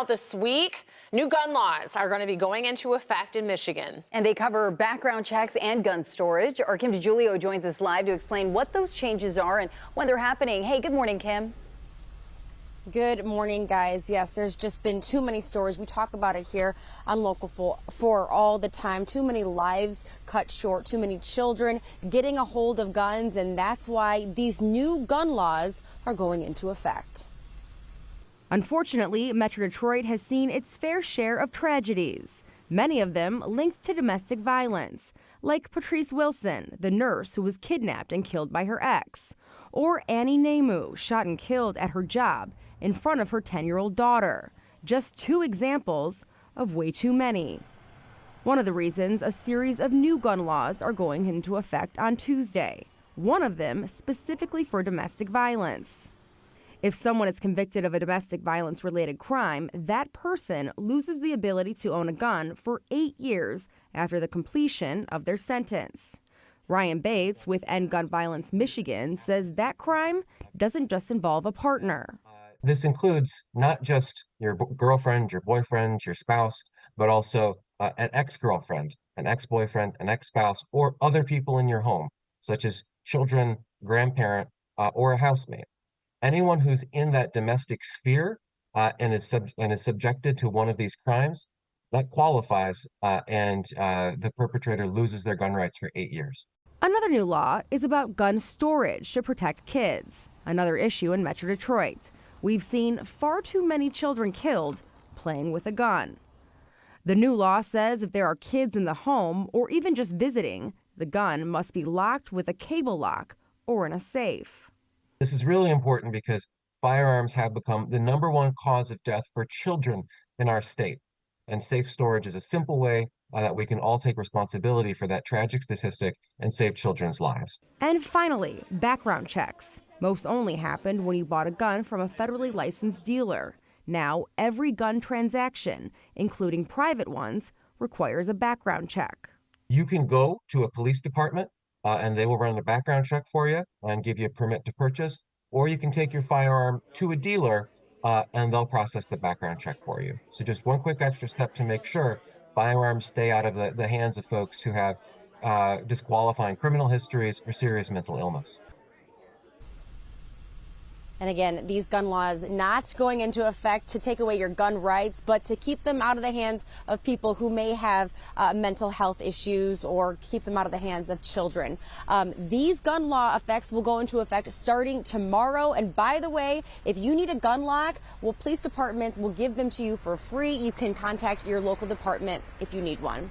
Now, this week, new gun laws are going to be going into effect in Michigan. And they cover background checks and gun storage. Our Kim DeGiulio joins us live to explain what those changes are and when they're happening. Hey, good morning, Kim. Good morning, guys. Yes, there's just been too many stories. We talk about it here on Local 4 all the time. Too many lives cut short, too many children getting a hold of guns, and that's why these new gun laws are going into effect. Unfortunately, Metro Detroit has seen its fair share of tragedies, many of them linked to domestic violence, like Patrice Wilson, the nurse who was kidnapped and killed by her ex, or Annie Nemu, shot and killed at her job in front of her 10-year-old daughter. Just two examples of way too many. One of the reasons a series of new gun laws are going into effect on Tuesday, one of them specifically for domestic violence. If someone is convicted of a domestic violence-related crime, that person loses the ability to own a gun for 8 years after the completion of their sentence. Ryan Bates with End Gun Violence Michigan says that crime doesn't just involve a partner. This includes not just your girlfriend, your boyfriend, your spouse, but also an ex-girlfriend, an ex-boyfriend, an ex-spouse, or other people in your home, such as children, grandparent, or a housemate. Anyone who's in that domestic sphere and is subjected to one of these crimes, that qualifies, and the perpetrator loses their gun rights for 8 years. Another new law is about gun storage to protect kids, another issue in Metro Detroit. We've seen far too many children killed playing with a gun. The new law says if there are kids in the home or even just visiting, the gun must be locked with a cable lock or in a safe. This is really important because firearms have become the #1 cause of death for children in our state. And safe storage is a simple way that we can all take responsibility for that tragic statistic and save children's lives. And finally, background checks. Most only happened when you bought a gun from a federally licensed dealer. Now, every gun transaction, including private ones, requires a background check. You can go to a police department and they will run a background check for you and give you a permit to purchase, or you can take your firearm to a dealer and they'll process the background check for you. So just one quick extra step to make sure firearms stay out of the hands of folks who have disqualifying criminal histories or serious mental illness. And again, these gun laws not going into effect to take away your gun rights, but to keep them out of the hands of people who may have mental health issues or keep them out of the hands of children. These gun law effects will go into effect starting tomorrow. And by the way, if you need a gun lock, well, police departments will give them to you for free. You can contact your local department if you need one.